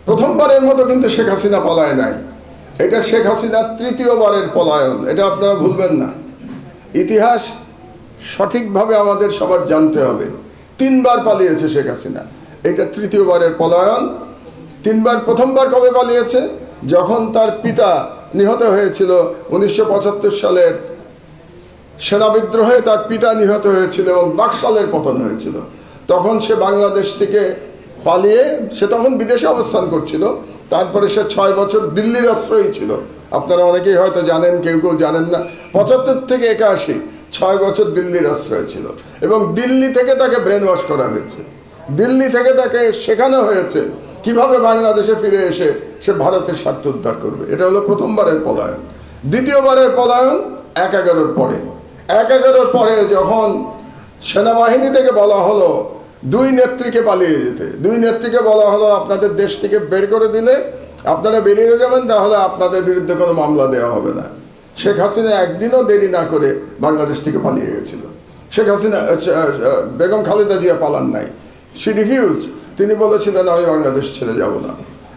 প্রথমবারের মতো কিন্তু শেখ হাসিনা পলায় নাই, এটা শেখ হাসিনার তৃতীয়বারের পলায়ন। এটা আপনারা ভুলবেন না। ইতিহাস সঠিকভাবে আমাদের সবার জানতে হবে। তিনবার পালিয়েছে শেখ হাসিনা, এটা তৃতীয়বারের পলায়ন। তিনবার, প্রথমবার কবে পালিয়েছে? যখন তার পিতা নিহত হয়েছিল 1975 সালের সেনা বিদ্রোহে, তার পিতা নিহত হয়েছিল এবং বাকশালের পতন হয়েছিল। তখন সে বাংলাদেশ থেকে পালিয়ে, সে তখন বিদেশে অবস্থান করছিল। তারপরে সে 6 বছর দিল্লির আশ্রয়ী ছিল। আপনারা অনেকেই হয়তো জানেন, কেউ কেউ জানেন না। 75 থেকে 81 6 বছর দিল্লির আশ্রয় ছিল এবং দিল্লি থেকে তাকে ব্রেন ওয়াশ করা হয়েছে। দিল্লি থেকে তাকে শেখানো হয়েছে কিভাবে বাংলাদেশে ফিরে এসে সে ভারতের স্বার্থ উদ্ধার করবে। এটা হলো প্রথমবারের পলায়ন। দ্বিতীয়বারের পলায়ন 1/11-র পরে। 1/11-র পরে যখন সেনাবাহিনী থেকে বলা হলো 2 নেত্রীকে পালিয়ে যেতে, 2 নেত্রীকে বলা হলো আপনাদের দেশ থেকে বের করে দিলে আপনারা বেরিয়ে যাবেন, তাহলে আপনাদের বিরুদ্ধে কোনো মামলা দেওয়া হবে না। শেখ হাসিনা একদিনও দেরি না করে বাংলাদেশ থেকে পালিয়ে গেছিল। শেখ হাসিনা, বেগম খালেদা জিয়া পালান নাই। She refused. তিনি বলেছিলেন আমি বাংলাদেশ ছেড়ে যাব না।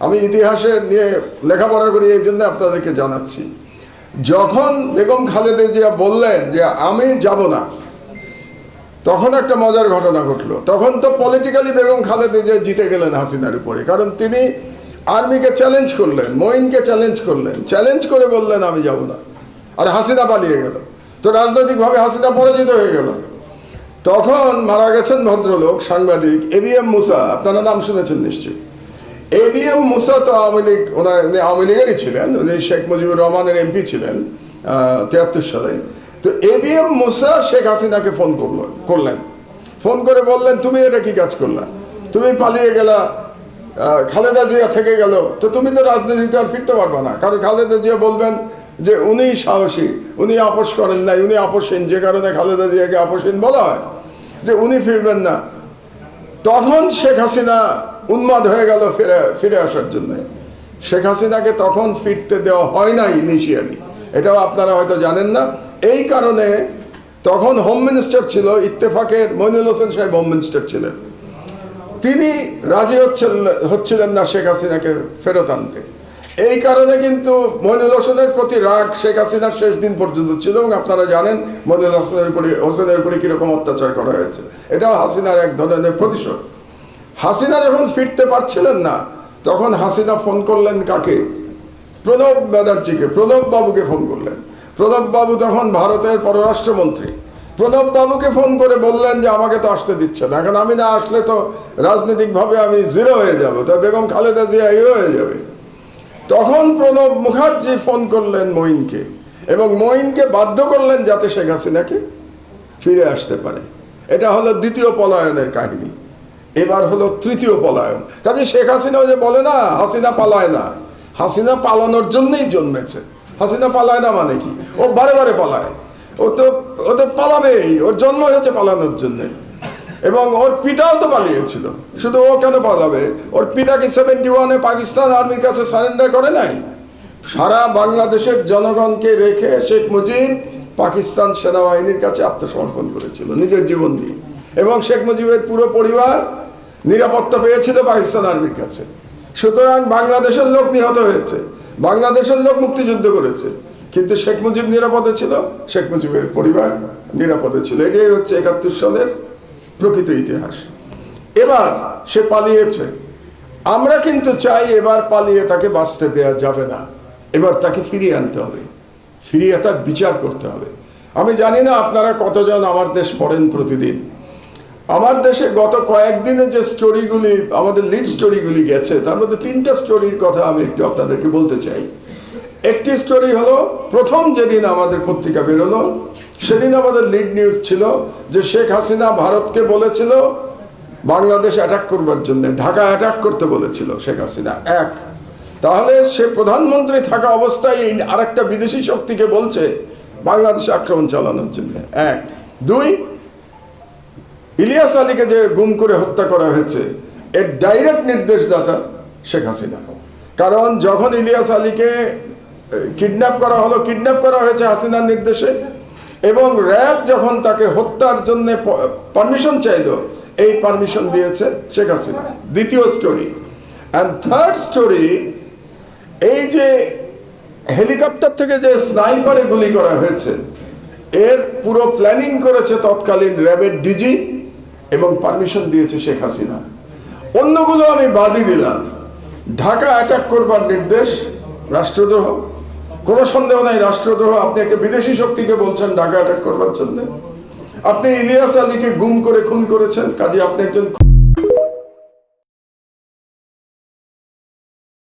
আমি ইতিহাসে নিয়ে লেখাপড়া করি, এই জন্য আপনাদেরকে জানাচ্ছি। যখন বেগম খালেদা জিয়া বললেন যে আমি যাব না, তখন একটা মজার ঘটনা ঘটলো। তখন তো পলিটিক্যালি বেগম খালেদা জিয়া জিতে গেলেন হাসিনার উপরে, কারণ তিনি আর্মিকে চ্যালেঞ্জ করলেন, মঈনকে চ্যালেঞ্জ করলেন, চ্যালেঞ্জ করে বললেন আমি যাব না, আর হাসিনা পালিয়ে গেল। তো রাজনৈতিকভাবে হাসিনা পরাজিত হয়ে গেল। তখন মারা গেছেন ভদ্রলোক, সাংবাদিক ABM মুসা, আপনারা নাম শুনেছেন নিশ্চয়ই। ABM মুসা তো আওয়ামী লীগ, উনি আওয়ামী লীগেরই ছিলেন, উনি শেখ মুজিবুর রহমানের MP ছিলেন 73 সালে। তো ABM মুসা শেখ হাসিনাকে ফোন করলেন, ফোন করে বললেন তুমি এটা কি কাজ করলা, তুমি পালিয়ে গেলা, খালেদা জিয়া থেকে গেল, তো তুমি তো রাজনীতিতে আর ফিরতে পারবা না। কারণ খালেদা জিয়া বলবেন যে উনি সাহসী, উনি আপোষ করেন নাই, উনি আপোষহীন, যে কারণে খালেদা জিয়াকে আপোষহীন বলা হয়, যে উনি ফিরবেন না। তখন শেখ হাসিনা উন্মাদ হয়ে গেল ফিরে আসার জন্য। শেখ হাসিনাকে তখন ফিরতে দেওয়া হয় নাই ইনিশিয়ালি, এটাও আপনারা হয়তো জানেন না। এই কারণে তখন হোম মিনিস্টার ছিল ইত্তেফাকের মইনুল হোসেন সাহেব, হোম মিনিস্টার ছিলেন। তিনি রাজি হচ্ছিলেন না শেখ হাসিনাকে ফেরত আনতে। এই কারণে কিন্তু মইনুল হোসেনের প্রতি রাগ শেখ হাসিনার শেষ দিন পর্যন্ত ছিল এবং আপনারা জানেন মইনুল হোসেনের উপরে কীরকম অত্যাচার করা হয়েছে। এটাও হাসিনার এক ধরনের প্রতিশোধ। হাসিনা যখন ফিরতে পারছিলেন না, তখন হাসিনা ফোন করলেন কাকে? প্রণব ব্যানার্জিকে, প্রণব বাবুকে ফোন করলেন। প্রণব বাবু তখন ভারতের পররাষ্ট্রমন্ত্রী। প্রণব বাবুকে ফোন করে বললেন যে আমাকে তো আসতে দিচ্ছে না, কারণ আমি না আসলে তো রাজনৈতিকভাবে আমি জিরো হয়ে যাব, তো বেগম খালেদা জিয়া হিরো হয়ে যাবে। তখন প্রণব মুখার্জি ফোন করলেন মঈনকে এবং মঈনকে বাধ্য করলেন যাতে শেখ হাসিনাকে ফিরে আসতে পারে। এটা হলো দ্বিতীয় পলায়নের কাহিনী। এবার হলো তৃতীয় পলায়ন। কাজে শেখ হাসিনা যে বলে না হাসিনা পালায় না, হাসিনা পালানোর জন্যই জন্মেছে। হাসিনা পালায় না মানে কি? ও বারে বারে পালায়। ও তো পালাবেই, ওর জন্ম হয়েছে পালানোর জন্যে। এবং ওর পিতাও তো পালিয়েছিল, শুধু ও কেন পালাবে? ওর পিতা কি 71-এ পাকিস্তান আর্মির কাছে সারেন্ডার করে নাই? সারা বাংলাদেশের জনগণকে রেখে শেখ মুজিব পাকিস্তান সেনাবাহিনীর কাছে আত্মসমর্পণ করেছিল নিজের জীবন দিয়ে, এবং শেখ মুজিবের পুরো পরিবার নিরাপত্তা পেয়েছিল পাকিস্তান আর্মির কাছে। সুতরাং বাংলাদেশের লোক নিহত হয়েছে, বাংলাদেশের লোক মুক্তিযুদ্ধ করেছে, কিন্তু শেখ মুজিব নিরাপদে ছিল, শেখ মুজিবের পরিবার নিরাপদে ছিল। এটাই হচ্ছে 71 সালের প্রকৃত ইতিহাস। এবার সে পালিয়েছে। আমরা কিন্তু চাই এবার পালিয়ে তাকে বাঁচতে দেওয়া যাবে না, এবার তাকে ফিরিয়ে আনতে হবে, ফিরিয়ে তার বিচার করতে হবে। আমি জানি না আপনারা কতজন আমার দেশ পড়েন প্রতিদিন। আমার দেশে গত কয়েকদিনে যে স্টোরিগুলি, আমাদের লিড স্টোরিগুলি গেছে, তার মধ্যে 3টা স্টোরির কথা আমি একটু আপনাদেরকে বলতে চাই। একটি স্টোরি হলো, প্রথম যেদিন আমাদের পত্রিকা বেরোলো সেদিন আমাদের লিড নিউজ ছিল যে শেখ হাসিনা ভারতকে বলেছিল বাংলাদেশ অ্যাটাক করবার জন্য, ঢাকা অ্যাটাক করতে বলেছিল শেখ হাসিনা। এক, তাহলে সে প্রধানমন্ত্রী থাকা অবস্থায় আরেকটা বিদেশি শক্তিকে বলছে বাংলাদেশে আক্রমণ চালানোর জন্য। এক। দুই, ইলিয়াস আলীকে যে গুম করে হত্যা করা হয়েছে এর ডাইরেক্ট নির্দেশদাতা শেখ হাসিনা। কারণ যখন ইলিয়াস আলীকে কিডন্যাপ করা হয়েছে হাসিনার নির্দেশে, এবং র্যাব যখন তাকে হত্যার জন্য পারমিশন চাইল, এই পারমিশন দিয়েছে শেখ হাসিনা। দ্বিতীয় স্টোরি, অ্যান্ড থার্ড স্টোরি, এই যে হেলিকপ্টার থেকে যে স্নাইপারে গুলি করা হয়েছে, এর পুরো প্ল্যানিং করেছে তৎকালীন র্যাবের ডিজি এবং পারমিশন দিয়েছে শেখ হাসিনা। অন্যগুলো আমি বাদই দিলাম। ঢাকা অ্যাটাক করবার নির্দেশ রাষ্ট্রদ্রোহ, কোনো সন্দেহ নাই রাষ্ট্রদ্রোহ। আপনি একটা বিদেশি শক্তিকে বলছেন ঢাকা অ্যাটাক করবার জন্য। আপনি ইলিয়াস আলীকে গুম করে খুন করেছেন, কাজে আপনি একজন